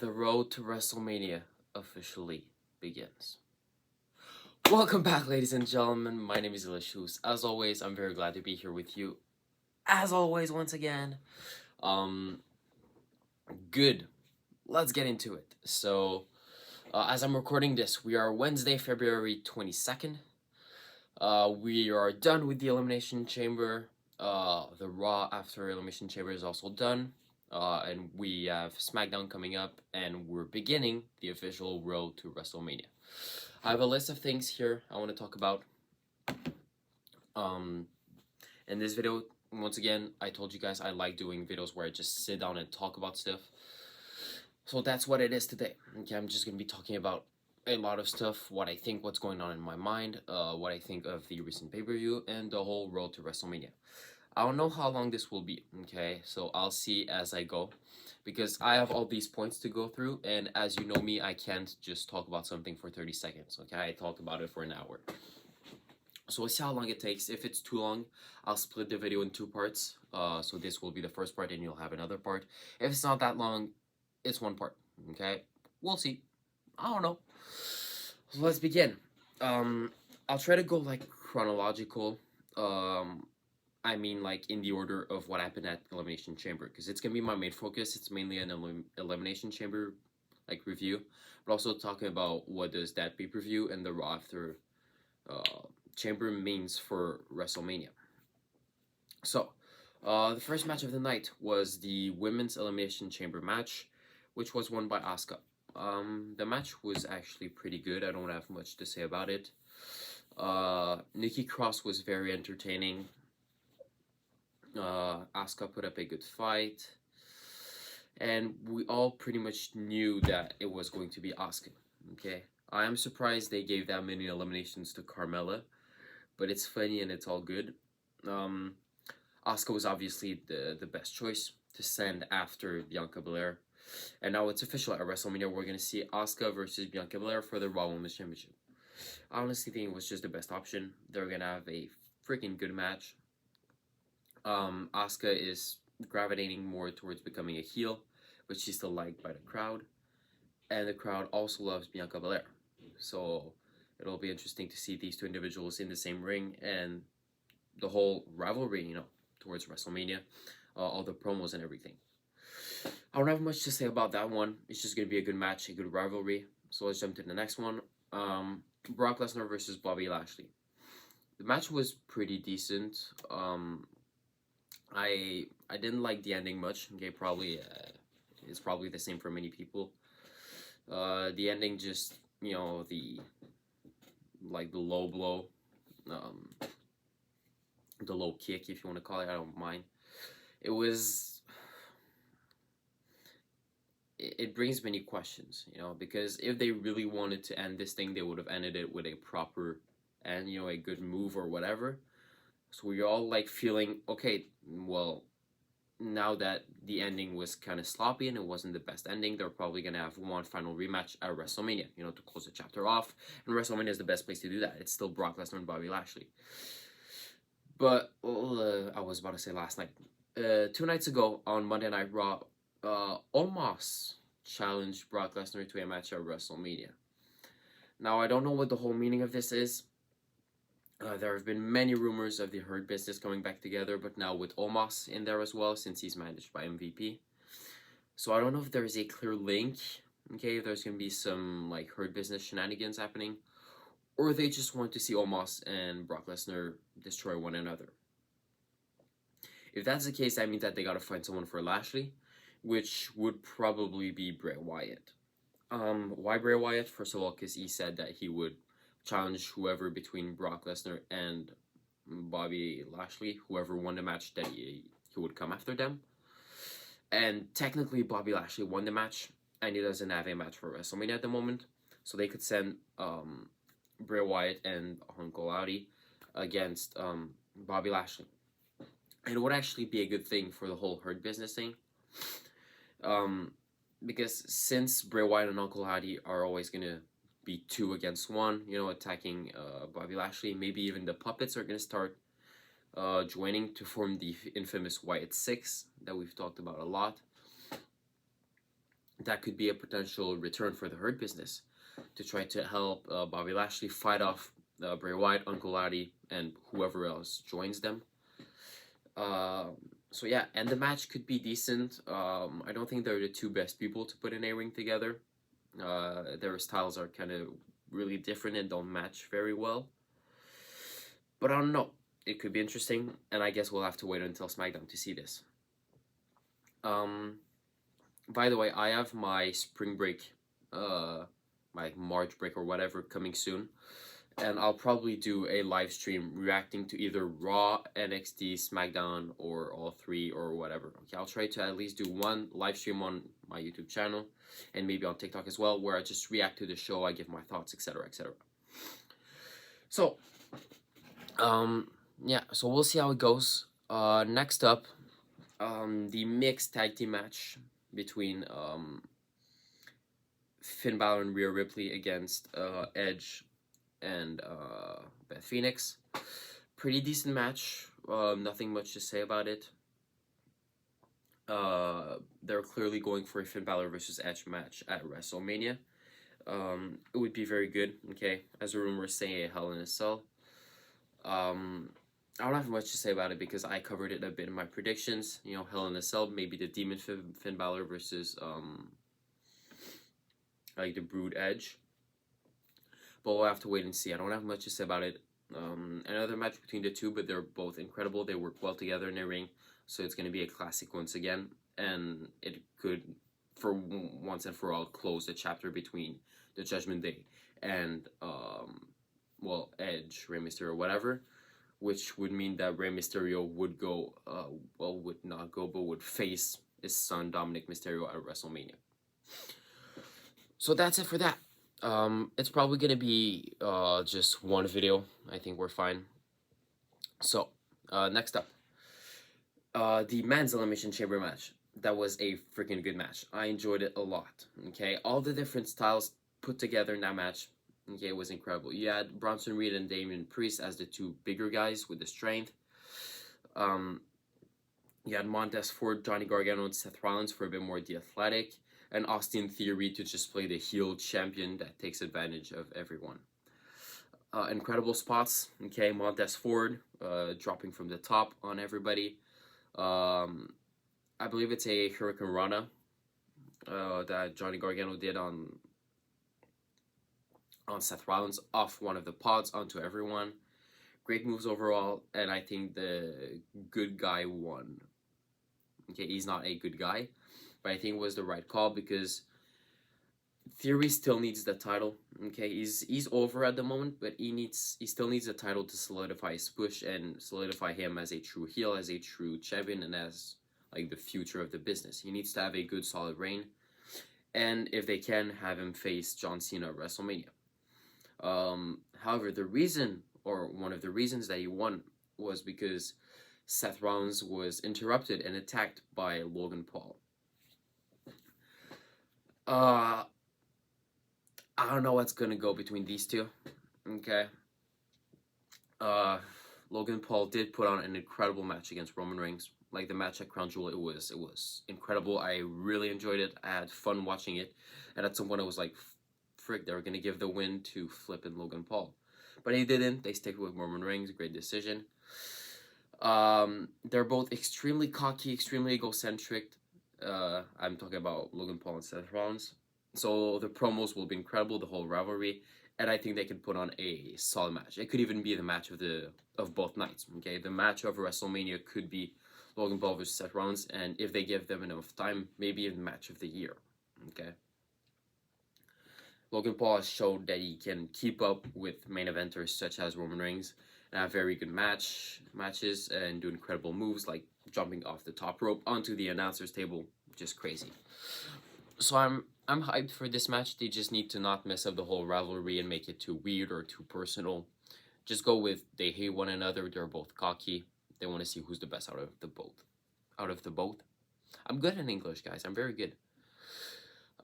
The road to WrestleMania officially begins. Welcome back, ladies and gentlemen. My name is Ilishus. As always, I'm very glad to be here with you. As always, once again. Good. Let's get into it. So, as I'm recording this, we are Wednesday, February 22nd. We are done with the Elimination Chamber. The Raw after Elimination Chamber is also done. And we have SmackDown coming up, and we're beginning the official road to WrestleMania. I have a list of things here I want to talk about. In this video, once again, I told you guys I like doing videos where I just sit down and talk about stuff. So that's what it is today. Okay, I'm just going to be talking about a lot of stuff, what I think, what's going on in my mind, what I think of the recent pay-per-view, and the whole road to WrestleMania. I don't know how long this will be, okay, so I'll see as I go, because I have all these points to go through, and as you know me, I can't just talk about something for 30 seconds, okay, I talk about it for an hour. So we'll see how long it takes. If it's too long, I'll split the video in two parts, so this will be the first part and you'll have another part. If it's not that long, it's one part, okay, we'll see, I don't know. So let's begin. I'll try to go like chronological, I mean, like, in the order of what happened at Elimination Chamber, because it's going to be my main focus. It's mainly an Elimination Chamber, like, review, but also talking about what does that pay-per-view and the Raw after Chamber means for WrestleMania. So, the first match of the night was the Women's Elimination Chamber match, which was won by Asuka. The match was actually pretty good. I don't have much to say about it. Nikki Cross was very entertaining. Asuka put up a good fight, and we all pretty much knew that it was going to be Asuka. Okay, I am surprised they gave that many eliminations to Carmella, but it's funny and it's all good. Asuka was obviously the best choice to send after Bianca Belair, and now it's official at WrestleMania. We're gonna see Asuka versus Bianca Belair for the Raw Women's Championship. I honestly think it was just the best option. They're gonna have a freaking good match. Asuka is gravitating more towards becoming a heel, but she's still liked by the crowd, and the crowd also loves Bianca Belair. So it'll be interesting to see these two individuals in the same ring and the whole rivalry, towards WrestleMania, all the promos and everything. I don't have much to say about that one. It's just gonna be a good match, a good rivalry. So let's jump to the next one. Brock Lesnar versus Bobby Lashley. The match was pretty decent. I didn't like the ending much. Okay, probably it's probably the same for many people. The ending just, the low blow, the low kick, if you want to call it. I don't mind. It brings many questions, because if they really wanted to end this thing, they would have ended it with a proper and a good move or whatever. So we're all like feeling, okay, well, now that the ending was kind of sloppy and it wasn't the best ending, they're probably going to have one final rematch at WrestleMania, to close the chapter off. And WrestleMania is the best place to do that. It's still Brock Lesnar and Bobby Lashley. But I was about to say last night. 2 nights ago on Monday Night Raw, Omos challenged Brock Lesnar to a match at WrestleMania. Now, I don't know what the whole meaning of this is. There have been many rumors of the Hurt Business coming back together, but now with Omos in there as well, since he's managed by MVP. So I don't know if there's a clear link, okay, if there's going to be some, Hurt Business shenanigans happening, or they just want to see Omos and Brock Lesnar destroy one another. If that's the case, that means that they got to find someone for Lashley, which would probably be Bray Wyatt. Why Bray Wyatt? First of all, because he said that he would challenge whoever between Brock Lesnar and Bobby Lashley, whoever won the match, that he would come after them. And technically, Bobby Lashley won the match, and he doesn't have a match for WrestleMania at the moment, so they could send Bray Wyatt and Uncle Howdy against Bobby Lashley. And it would actually be a good thing for the whole Hurt Business thing, because since Bray Wyatt and Uncle Howdy are always going to be 2 against 1, attacking Bobby Lashley. Maybe even the puppets are going to start joining to form the infamous Wyatt 6 that we've talked about a lot. that could be a potential return for the Hurt Business to try to help Bobby Lashley fight off Bray Wyatt, Uncle Lottie, and whoever else joins them. So yeah, and the match could be decent. I don't think they're the two best people to put in a ring together. Their styles are kind of really different and don't match very well. But I don't know. It could be interesting, and I guess we'll have to wait until SmackDown to see this. By the way, I have my spring break, my March break or whatever coming soon, and I'll probably do a live stream reacting to either Raw, NXT, SmackDown, or all three or whatever. Okay, I'll try to at least do one live stream on my YouTube channel, and maybe on TikTok as well, where I just react to the show, I give my thoughts, etc., etc. So, yeah, so we'll see how it goes. Next up, the mixed tag team match between Finn Balor and Rhea Ripley against Edge and Beth Phoenix. Pretty decent match. Nothing much to say about it. They're clearly going for a Finn Balor versus Edge match at WrestleMania. It would be very good. Okay, as the rumors say, a Hell in a Cell. I don't have much to say about it because I covered it a bit in my predictions. You know, Hell in a Cell, maybe the Demon Finn Balor versus like the Brood Edge. But we'll have to wait and see. I don't have much to say about it. Another match between the two, but they're both incredible. They work well together in the ring, so it's going to be a classic once again. And it could, for once and for all, close the chapter between the Judgment Day and well, Edge, Rey Mysterio, whatever. Which would mean that Rey Mysterio would go, would not go, but would face his son Dominic Mysterio at WrestleMania. So that's it for that. It's probably gonna be just one video. I think we're fine. So, next up, the Men's Elimination Chamber match. That was a freaking good match. I enjoyed it a lot. Okay, all the different styles put together in that match. Okay, it was incredible. You had Bronson Reed and Damian Priest as the two bigger guys with the strength. You had Montez Ford, Johnny Gargano, and Seth Rollins for a bit more the athletic, and Austin Theory to just play the heel champion that takes advantage of everyone. Incredible spots. Okay, Montez Ford dropping from the top on everybody. I believe it's a Hurricane Rana that Johnny Gargano did on Seth Rollins off one of the pods onto everyone. Great moves overall, and I think the good guy won. Okay, he's not a good guy, but I think it was the right call because Theory still needs the title. Okay, he's over at the moment, but he still needs the title to solidify his push and solidify him as a true heel, as a true champion, and as like the future of the business. He needs to have a good solid reign, and if they can, have him face John Cena at WrestleMania. However, the reason, or one of the reasons that he won was because Seth Rollins was interrupted and attacked by Logan Paul. I don't know what's gonna go between these two. Okay. Logan Paul did put on an incredible match against Roman Reigns. Like the match at Crown Jewel, it was incredible. I really enjoyed it. I had fun watching it, and at some point I was like, frick, they were going to give the win to flippin' Logan Paul. But he didn't. They stick with Roman Reigns. Great decision. They're both extremely cocky, extremely egocentric. I'm talking about Logan Paul and Seth Rollins. So the promos will be incredible, the whole rivalry. And I think they can put on a solid match. It could even be the match of both nights. Okay, the match of WrestleMania could be Logan Paul versus Seth Rollins. And if they give them enough time, maybe a match of the year. Okay. Logan Paul has shown that he can keep up with main eventers such as Roman Reigns and have very good matches and do incredible moves like jumping off the top rope onto the announcer's table. Just crazy. So I'm hyped for this match. They just need to not mess up the whole rivalry and make it too weird or too personal. Just go with they hate one another. They're both cocky. They want to see who's the best out of the both. Out of the both. I'm good in English, guys. I'm very good.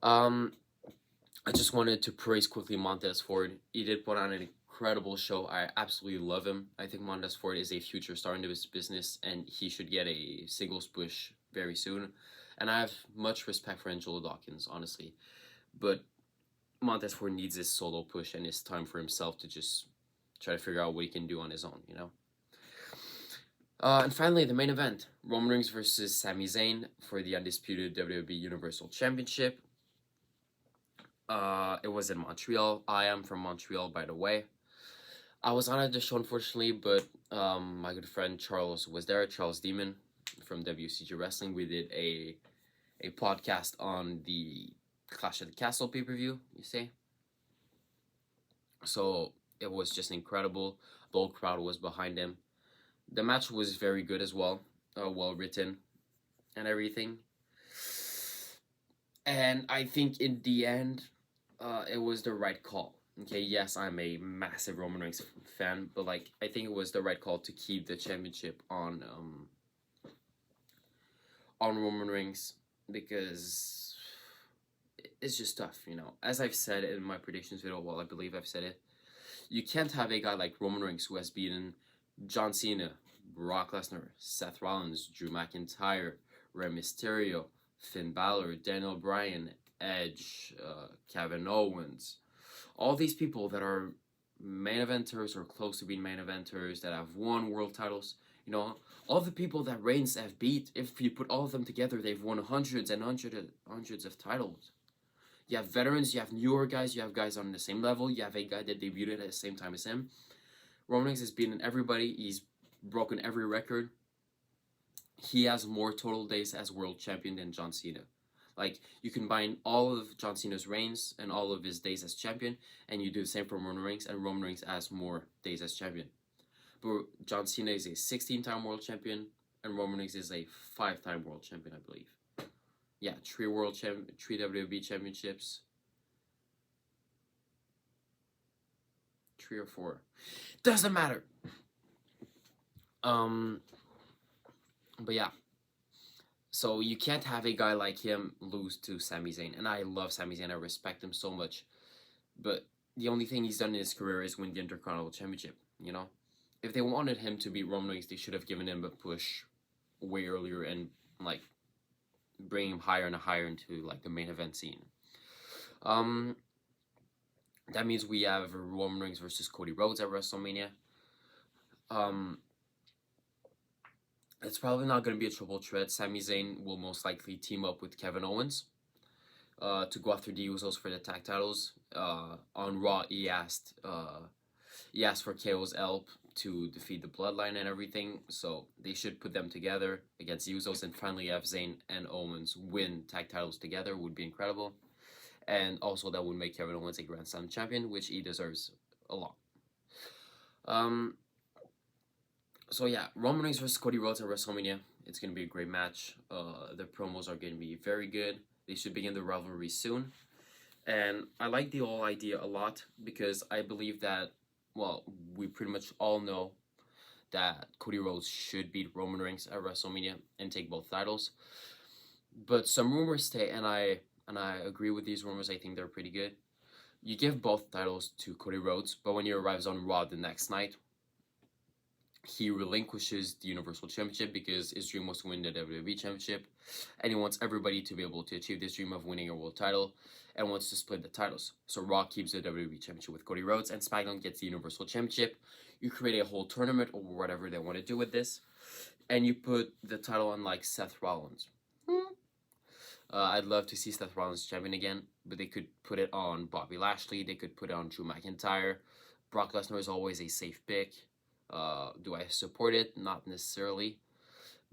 I just wanted to praise quickly Montez Ford. He did put on an incredible show. I absolutely love him. I think Montez Ford is a future star in this business, and he should get a singles push very soon. And I have much respect for Angelo Dawkins, honestly. But Montez Ford needs his solo push and his time for himself to just try to figure out what he can do on his own, you know? And finally, the main event, Roman Reigns versus Sami Zayn for the undisputed WWE Universal Championship. It was in Montreal. I am from Montreal, by the way. I was not at the show, unfortunately, but my good friend Charles was there, Charles Demon from WCG Wrestling. We did a podcast on the Clash of the Castle pay-per-view, you say? So it was just incredible. The whole crowd was behind him. The match was very good as well, well written and everything. And I think in the end, it was the right call. Okay, yes, I'm a massive Roman Reigns fan, but like I think it was the right call to keep the championship on Roman Reigns, because it's just tough, you know. As I've said in my predictions video, well, I believe I've said it, you can't have a guy like Roman Reigns who has beaten John Cena, Brock Lesnar, Seth Rollins, Drew McIntyre, Rey Mysterio, Finn Balor, Daniel Bryan, Edge, Kevin Owens, all these people that are main eventers or close to being main eventers, that have won world titles, you know, all the people that Reigns have beat, if you put all of them together, they've won hundreds and hundreds of titles. You have veterans, you have newer guys, you have guys on the same level, you have a guy that debuted at the same time as him. Roman Reigns has beaten everybody, he's broken every record. He has more total days as world champion than John Cena. Like, you combine all of John Cena's reigns and all of his days as champion, and you do the same for Roman Reigns, and Roman Reigns has more days as champion. But John Cena is a 16-time world champion, and Roman Reigns is a 5-time world champion, I believe. Yeah, 3 WWE championships. 3 or 4. Doesn't matter. But yeah. So you can't have a guy like him lose to Sami Zayn. And I love Sami Zayn. I respect him so much. But the only thing he's done in his career is win the Intercontinental Championship, you know? If they wanted him to beat Roman Reigns, they should have given him a push way earlier and, like, bring him higher and higher into, like, the main event scene. That means we have Roman Reigns versus Cody Rhodes at WrestleMania. It's probably not going to be a triple threat. Sami Zayn will most likely team up with Kevin Owens to go after the Usos for the tag titles. On Raw, he asked for KO's help to defeat the Bloodline and everything, so they should put them together against the Usos and finally have Zayn and Owens win tag titles together. Would be incredible. And also that would make Kevin Owens a Grand Slam champion, which he deserves a lot. So yeah, Roman Reigns versus Cody Rhodes at WrestleMania. It's going to be a great match. The promos are going to be very good. They should begin the rivalry soon. And I like the whole idea a lot because I believe that, well, we pretty much all know that Cody Rhodes should beat Roman Reigns at WrestleMania and take both titles. But some rumors say, and I agree with these rumors, I think they're pretty good. You give both titles to Cody Rhodes, but when he arrives on Raw the next night, he relinquishes the Universal Championship because his dream was to win the WWE Championship, and he wants everybody to be able to achieve this dream of winning a world title, and wants to split the titles. So Raw keeps the WWE Championship with Cody Rhodes, and SmackDown gets the Universal Championship. You create a whole tournament or whatever they want to do with this, and you put the title on, like, Seth Rollins. I'd love to see Seth Rollins champion again, but they could put it on Bobby Lashley, they could put it on Drew McIntyre. Brock Lesnar is always a safe pick. Do I support it? Not necessarily.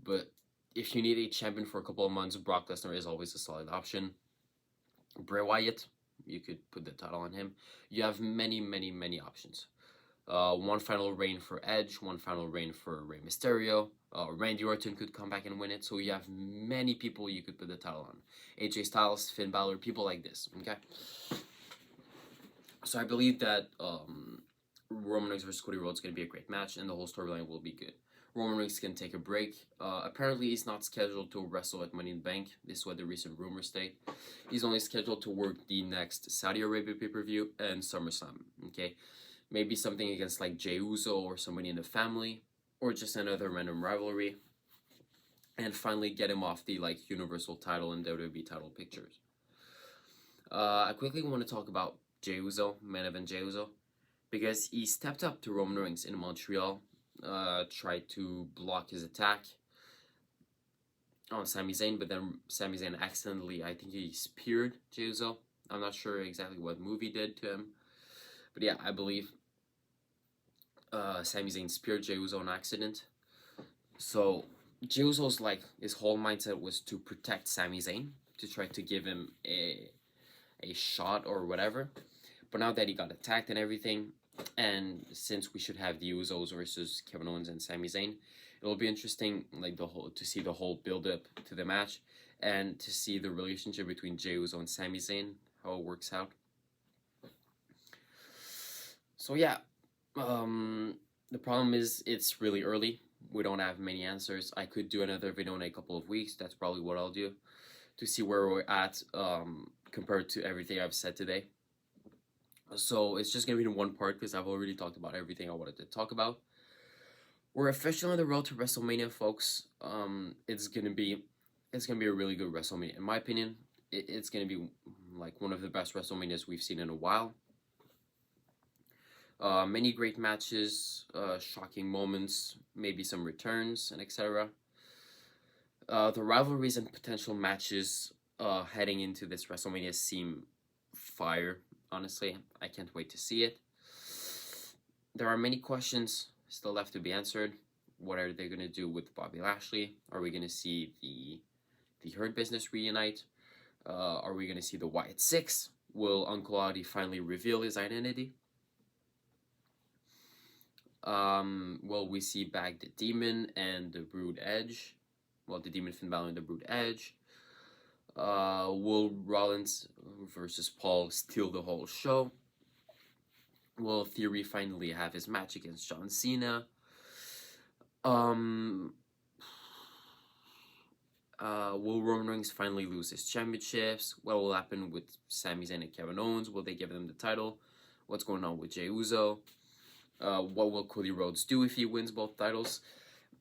But if you need a champion for a couple of months, Brock Lesnar is always a solid option. Bray Wyatt, you could put the title on him. You have many, many, many options. One final reign for Edge, one final reign for Rey Mysterio. Randy Orton could come back and win it. So you have many people you could put the title on. AJ Styles, Finn Balor, people like this. Okay. So I believe that Roman Reigns versus Cody Rhodes is going to be a great match, and the whole storyline will be good. Roman Reigns can take a break. Apparently, he's not scheduled to wrestle at Money in the Bank. This is what the recent rumors state. He's only scheduled to work the next Saudi Arabia pay-per-view and SummerSlam. Okay, maybe something against like Jey Uso or somebody in the family, or just another random rivalry. and finally get him off the like Universal title and WWE title pictures. I quickly want to talk about Jey Uso, main event Jey Uso, because he stepped up to Roman Reigns in Montreal, tried to block his attack on Sami Zayn, but then Sami Zayn accidentally, I think he speared Jey Uso. I'm not sure exactly what move he did to him, but yeah, I believe Sami Zayn speared Jey Uso on accident. So Jey Uso's like his whole mindset was to protect Sami Zayn, to try to give him a shot or whatever. But now that he got attacked and everything, and since we should have the Usos versus Kevin Owens and Sami Zayn, it'll be interesting, like to see the whole build up to the match, and to see the relationship between Jey Uso and Sami Zayn, how it works out. So yeah, the problem is it's really early. We don't have many answers. I could do another video in a couple of weeks. That's probably what I'll do, to see where we're at compared to everything I've said today. So it's just gonna be in one part because I've already talked about everything I wanted to talk about. We're officially on the road to WrestleMania, folks. It's gonna be a really good WrestleMania, in my opinion. It's gonna be like one of the best WrestleManias we've seen in a while. Many great matches, shocking moments, maybe some returns, and etc. The rivalries and potential matches heading into this WrestleMania seem fire. Honestly, I can't wait to see it. There are many questions still left to be answered. What are they going to do with Bobby Lashley? Are we going to see the Hurt Business reunite? Are we going to see the Wyatt Six? Will Uncle Audie finally reveal his identity? Will we see back the Demon and the Brood Edge? Well, the Demon, Finn Balor, and the Brood Edge. Will Rollins versus Paul steal the whole show? Will Theory finally have his match against John Cena? Will Roman Reigns finally lose his championships? What will happen with Sami Zayn and Kevin Owens? Will they give them the title? What's going on with Jey Uso? What will Cody Rhodes do if he wins both titles?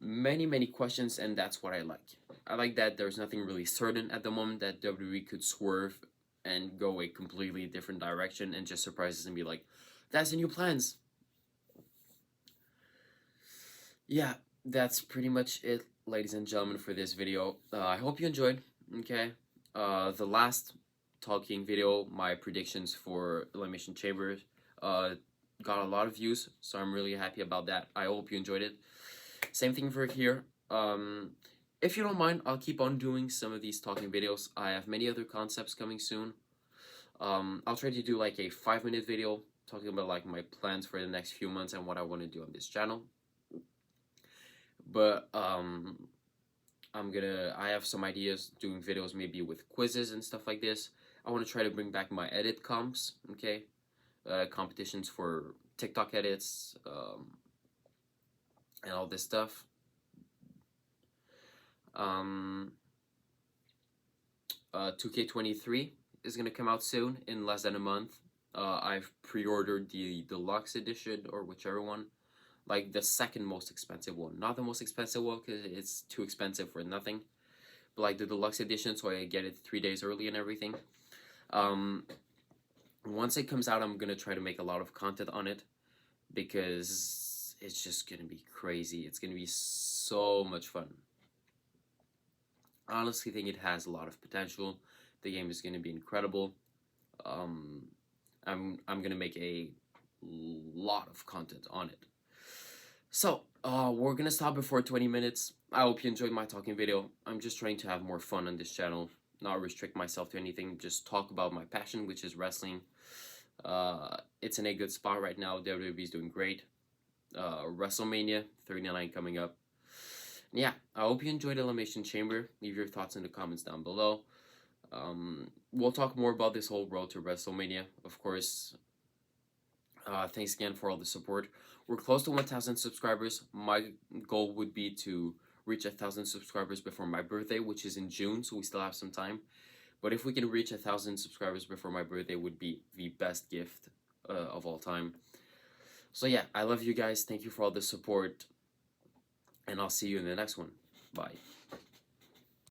Many questions, and that's what I like. I like that there's nothing really certain at the moment, that WWE could swerve and go a completely different direction and just surprise us and be like, that's the new plans. Yeah, that's pretty much it, ladies and gentlemen, for this video. I hope you enjoyed, okay? The last talking video, my predictions for Elimination Chamber, got a lot of views, so I'm really happy about that. I hope you enjoyed it. Same thing for here. If you don't mind, I'll keep on doing some of these talking videos. I have many other concepts coming soon. I'll try to do like a 5-minute video talking about like my plans for the next few months and what I want to do on this channel. But I have some ideas doing videos maybe with quizzes and stuff like this. I want to try to bring back my edit comps, okay? Competitions for TikTok edits, and all this stuff. 2K23 is going to come out soon, in less than a month. I've pre-ordered the deluxe edition, or whichever one. Like the second most expensive one. Not the most expensive one because it's too expensive for nothing. But like the deluxe edition, so I get it 3 days early and everything. Once it comes out, I'm going to try to make a lot of content on it, because it's just going to be crazy. It's going to be so much fun. I honestly think it has a lot of potential. The game is going to be incredible. I'm going to make a lot of content on it. So, we're going to stop before 20 minutes. I hope you enjoyed my talking video. I'm just trying to have more fun on this channel, not restrict myself to anything, just talk about my passion, which is wrestling. It's in a good spot right now. WWE is doing great. WrestleMania 39 coming up. Yeah, I hope you enjoyed Elimination Chamber. Leave your thoughts in the comments down below. We'll talk more about this whole road to WrestleMania, of course. Thanks again for all the support. We're close to 1,000 subscribers. My goal would be to reach 1,000 subscribers before my birthday, which is in June, so we still have some time. But if we can reach 1,000 subscribers before my birthday, would be the best gift of all time. So yeah, I love you guys. Thank you for all the support, and I'll see you in the next one. Bye.